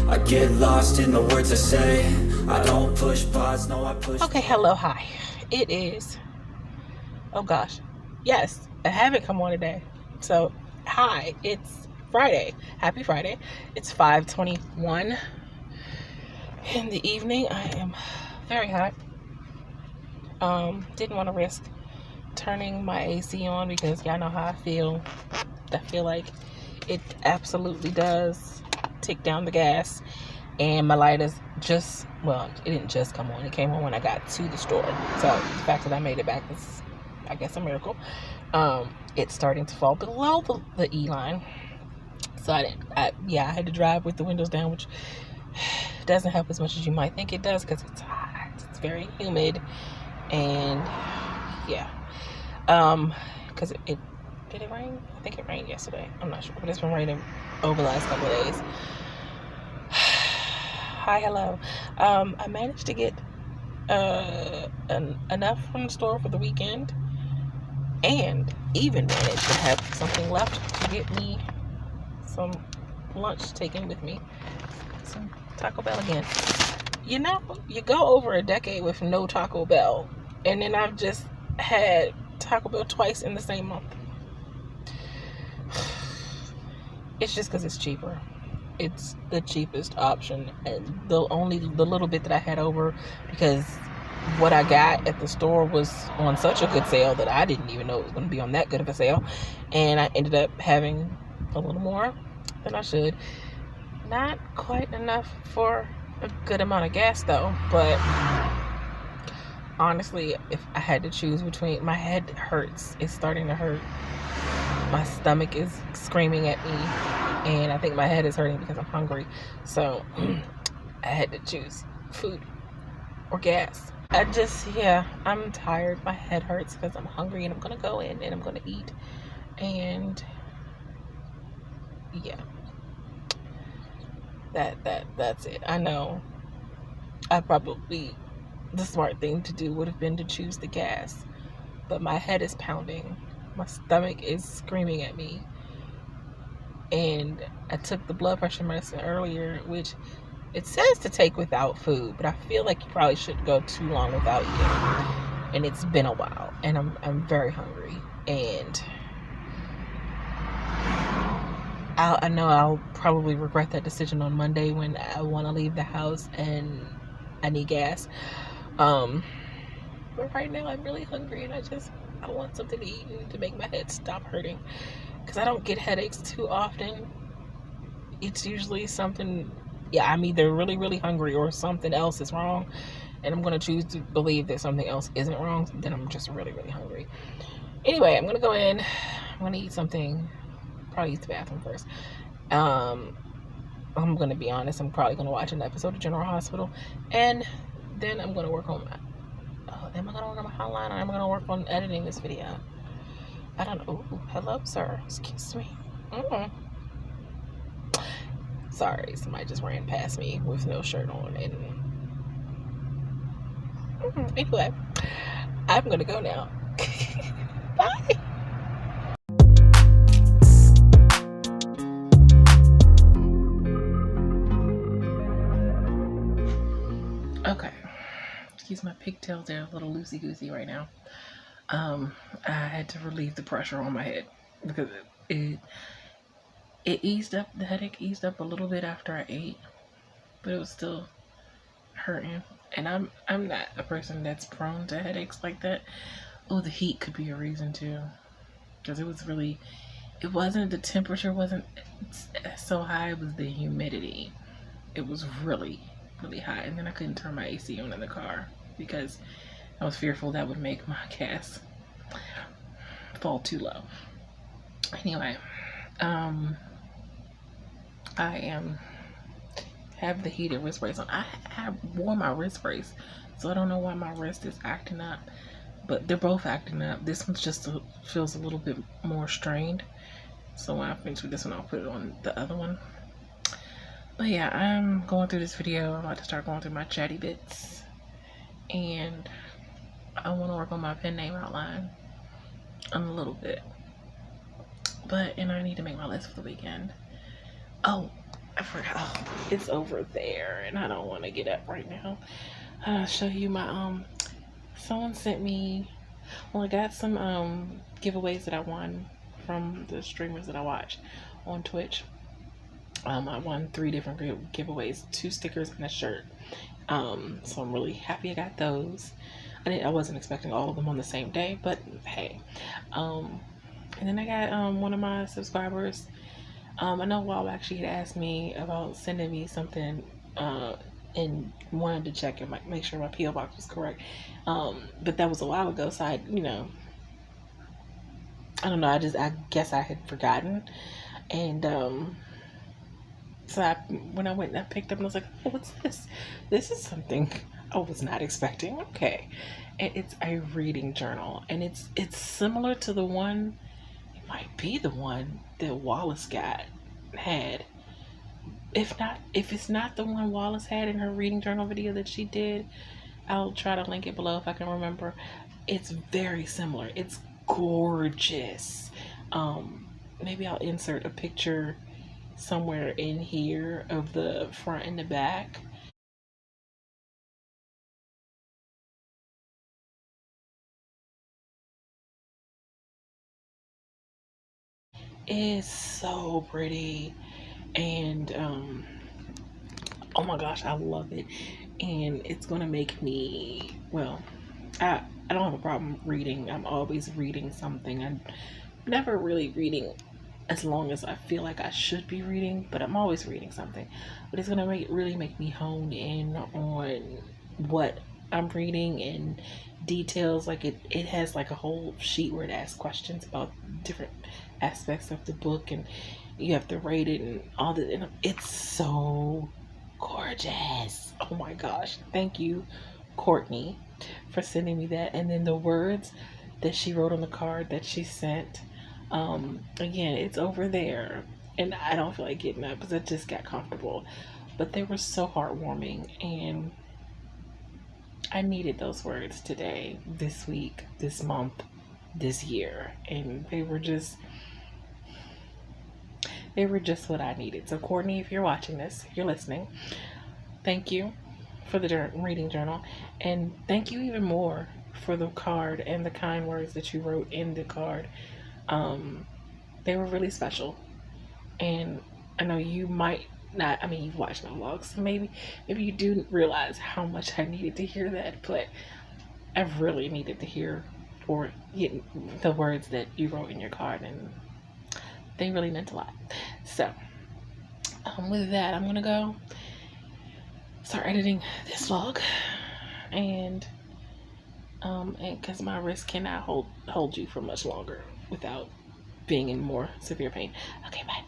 I get lost in the words I say. I don't push pause, no I push. Okay, hello, hi. It is, oh gosh, yes, I haven't come on today. So, hi, it's Friday. Happy Friday. It's 5:21 in the evening. I am very hot. Didn't want to risk turning my AC on because y'all know how I feel. I feel like it absolutely does tick down the gas. And my light is just, well, it didn't just come on. It came on when I got to the store. So the fact that I made it back is, I guess, a miracle. It's starting to fall below the E line. So I had to drive with the windows down, which doesn't help as much as you might think it does because it's hot. It's very humid. And yeah. Because it did it rain? I think it rained yesterday. I'm not sure. But it's been raining over the last couple of days. Hi, hello. I managed to get enough from the store for the weekend, and even managed to have something left to get me some lunch taken with me. Some Taco Bell again. You know, you go over a decade with no Taco Bell, and then I've just had Taco Bell twice in the same month. It's just because it's cheaper. It's the cheapest option, and the little bit that I had over, because what I got at the store was on such a good sale that I didn't even know it was going to be on that good of a sale, and I ended up having a little more than I should. Not quite enough for a good amount of gas though, but honestly, if I had to choose between, my head hurts. It's starting to hurt. My stomach is screaming at me, and I think my head is hurting because I'm hungry. So I had to choose food or gas. I'm tired. My head hurts because I'm hungry, and I'm gonna go in and I'm gonna eat. And yeah, that's it. I know the smart thing to do would have been to choose the gas, but my head is pounding. My stomach is screaming at me. And I took the blood pressure medicine earlier, which it says to take without food, but I feel like you probably shouldn't go too long without eating. And it's been a while, and I'm very hungry. And I know I'll probably regret that decision on Monday when I want to leave the house and I need gas. But right now I'm really hungry, and I want something to eat and to make my head stop hurting, because I don't get headaches too often. It's usually something, I'm either really, really hungry or something else is wrong, and I'm going to choose to believe that something else isn't wrong, then I'm just really, really hungry. Anyway, I'm going to go in, I'm going to eat something, probably use the bathroom first. I'm going to be honest, I'm probably going to watch an episode of General Hospital, and then I'm going to work on am I going to work on my hotline, or am I going to work on editing this video? I don't know. Ooh, hello, sir. Excuse me. Sorry, somebody just ran past me with no shirt on. And anyway, I'm going to go now. Bye. Okay. Excuse my pigtails, they're a little loosey-goosey right now. I had to relieve the pressure on my head because it eased up. The headache eased up a little bit after I ate, but it was still hurting. And I'm not a person that's prone to headaches like that. Oh, the heat could be a reason too, because it wasn't, the temperature wasn't so high, it was the humidity. It was really, really high. And then I couldn't turn my AC on in the car because I was fearful that would make my gas fall too low. Anyway, I have the heated wrist brace on. I have worn my wrist brace, so I don't know why my wrist is acting up, but they're both acting up. This one's just feels a little bit more strained, so when I finish with this one, I'll put it on the other one. But yeah, I'm going through this video. I'm about to start going through my chatty bits, and I want to work on my pen name outline a little bit. And I need to make my list for the weekend. Oh, I forgot. Oh, it's over there, and I don't want to get up right now. I'll show you my someone sent me, well, I got some giveaways that I won from the streamers that I watch on Twitch. I won 3 different giveaways, 2 stickers and a shirt. So I'm really happy I got those. I wasn't expecting all of them on the same day, but hey. And then I got one of my subscribers. I know a while back she had asked me about sending me something and wanted to check and make sure my P.O. box was correct. But that was a while ago, so I don't know, I guess I had forgotten. And so when I went and I picked up and I was like, oh, what's this? This is something I was not expecting. Okay. And it's a reading journal, and it's similar to the one, it might be the one that Wallace had. If it's not the one Wallace had in her reading journal video that she did, I'll try to link it below if I can remember. It's very similar. It's gorgeous. Maybe I'll insert a picture somewhere in here of the front and the back. It's so pretty, and oh my gosh, I love it. And it's gonna make me, well, I don't have a problem reading. I'm always reading something. I'm never really reading as long as I feel like I should be reading, but I'm always reading something. But it's gonna really make me hone in on what I'm reading and details. Like it has like a whole sheet where it asks questions about different aspects of the book, and you have to rate it and all that. And it's so gorgeous. Oh my gosh, thank you, Courtney, for sending me that. And then the words that she wrote on the card that she sent, again, it's over there, and I don't feel like getting up because I just got comfortable, but they were so heartwarming, and I needed those words today, this week, this month, this year, and they were just what I needed. So Courtney, if you're watching this, if you're listening, thank you for the reading journal, and thank you even more for the card and the kind words that you wrote in the card. They were really special, and I know you might not, I mean, you've watched my vlogs, so maybe you do realize how much I needed to hear that, but I really needed to hear or get the words that you wrote in your card, and they really meant a lot. So with that, I'm gonna go start editing this vlog, and because my wrist cannot hold you for much longer without being in more severe pain. Okay, bye.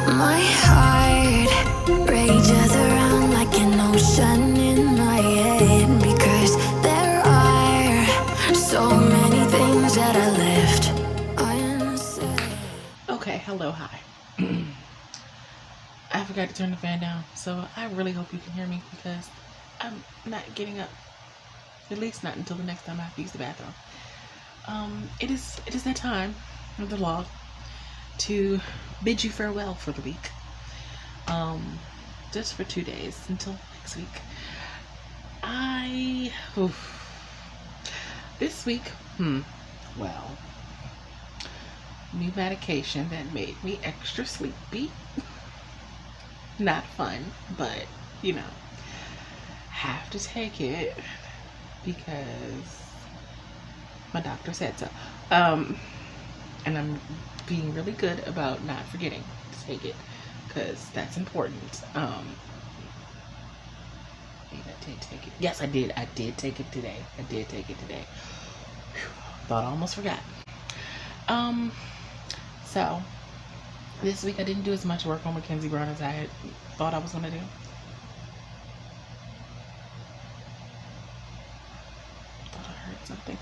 My heart rages around like an ocean in my head, because there are so many things that I left unsaid. Okay, hello, hi. I forgot to turn the fan down, so I really hope you can hear me, because I'm not getting up, at least not until the next time I have to use the bathroom. It is that time. of the vlog to bid you farewell for the week. Just for 2 days until next week. This week, well, new medication that made me extra sleepy. Not fun, but you know, have to take it because my doctor said so. And I'm being really good about not forgetting to take it because that's important. I did take it. Yes, I did. I did take it today. Whew, thought I almost forgot. So this week I didn't do as much work on Mackenzie Brown as I had thought I was gonna do. Thought I heard something.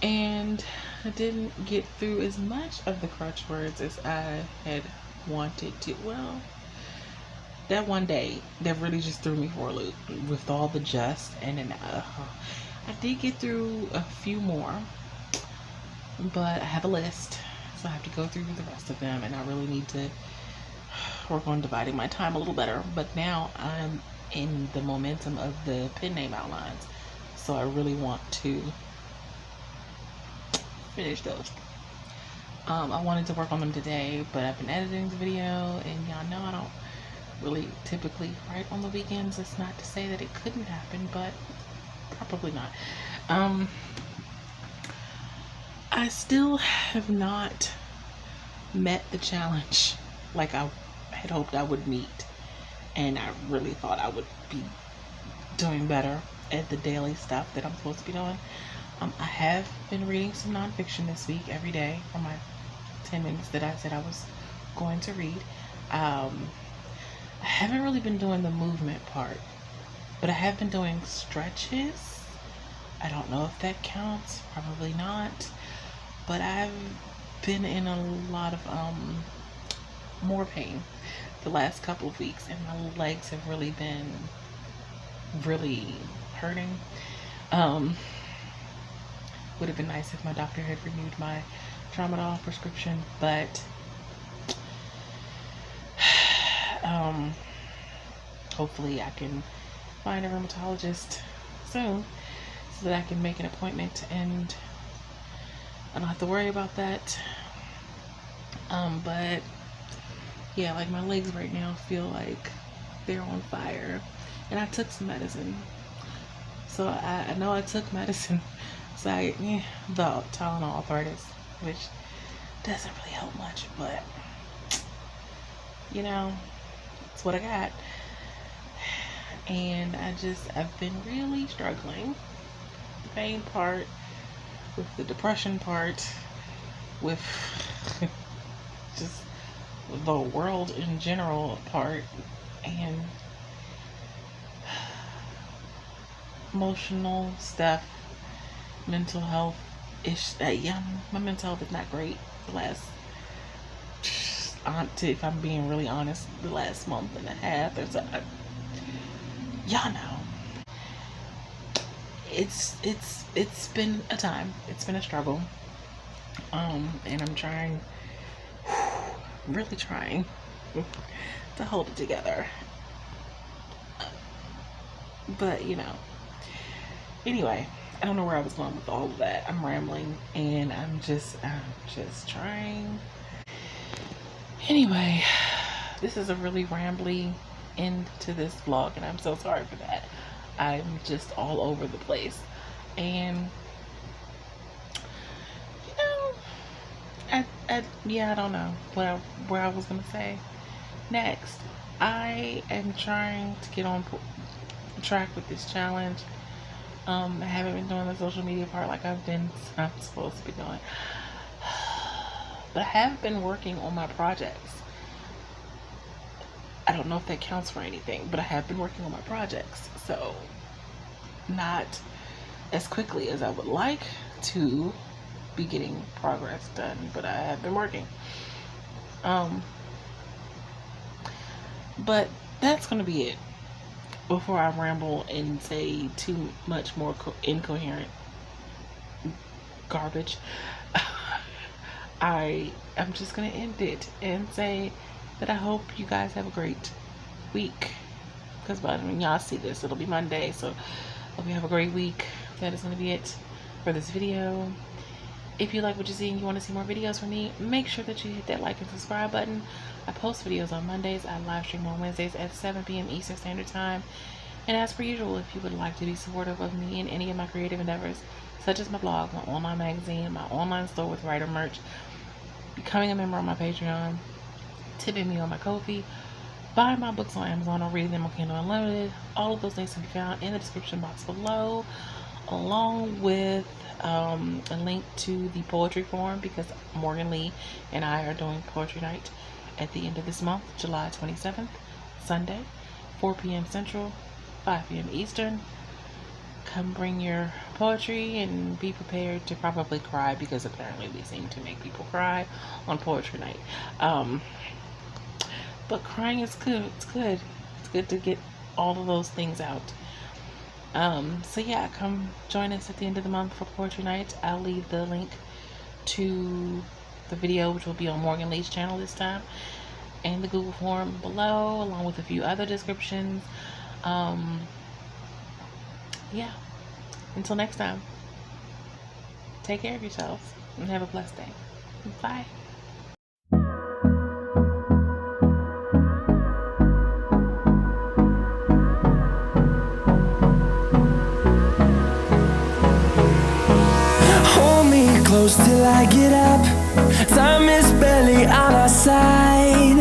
And I didn't get through as much of the Crutch words as I had wanted to. Well, that one day that really just threw me for a loop with all the just and then I did get through a few more, but I have a list, so I have to go through the rest of them, and I really need to work on dividing my time a little better. But now I'm in the momentum of the pen name outlines, so I really want to finish those. I wanted to work on them today, but I've been editing the video, and y'all know I don't really typically write on the weekends. It's not to say that it couldn't happen, but probably not. I still have not met the challenge like I had hoped I would meet, and I really thought I would be doing better at the daily stuff that I'm supposed to be doing. I have been reading some nonfiction this week every day for my 10 minutes that I said I was going to read. I haven't really been doing the movement part, but I have been doing stretches. I don't know if that counts, probably not, but I've been in a lot of more pain the last couple of weeks, and my legs have really been hurting. Would have been nice if my doctor had renewed my tramadol prescription, but hopefully I can find a rheumatologist soon so that I can make an appointment and I don't have to worry about that. But yeah, like my legs right now feel like they're on fire, and I took some medicine, so I know I took medicine. So the Tylenol arthritis, which doesn't really help much, but you know, it's what I got. And I've been really struggling. The pain part, with the depression part, with just the world in general part, and emotional stuff, mental health ish. Yeah, my mental health is not great the last, if I'm being really honest, the last month and a half or so. Y'all know, it's been a time. It's been a struggle, and I'm trying, really trying to hold it together. But you know, anyway, I don't know where I was going with all of that. I'm rambling, and I'm just trying. Anyway, this is a really rambly end to this vlog, and I'm so sorry for that. I'm just all over the place, and you know, I don't know where I was gonna say next. I am trying to get on track with this challenge. I haven't been doing the social media part like I'm supposed to be doing, but I have been working on my projects. I don't know if that counts for anything, but I have been working on my projects, so not as quickly as I would like to be getting progress done, but I have been working. But that's gonna be it before I ramble and say too much more incoherent garbage, I am just gonna end it and say that I hope you guys have a great week. Because by the time y'all see this, it'll be Monday. So hope you have a great week. That is gonna be it for this video. If you like what you see and you want to see more videos from me, make sure that you hit that like and subscribe button. I post videos on Mondays. I live stream on Wednesdays at 7 p.m. Eastern Standard Time. And as per usual, if you would like to be supportive of me in any of my creative endeavors, such as my blog, my online magazine, my online store with writer merch, becoming a member on my Patreon, tipping me on my Ko-fi, buying my books on Amazon or reading them on Kindle Unlimited, all of those links can be found in the description box below, along with a link to the poetry forum, because Morgan Lee and I are doing poetry night at the end of this month, July 27th, Sunday, 4 p.m. Central, 5 p.m. Eastern. Come bring your poetry and be prepared to probably cry, because apparently we seem to make people cry on poetry night. But crying is good. It's good. It's good to get all of those things out. So yeah, come join us at the end of the month for poetry night. I'll leave the link to the video, which will be on Morgan Lee's channel this time, and the Google form below, along with a few other descriptions. Yeah, until next time, take care of yourselves and have a blessed day. Bye. Hold me close till I get up. Time is barely on our side.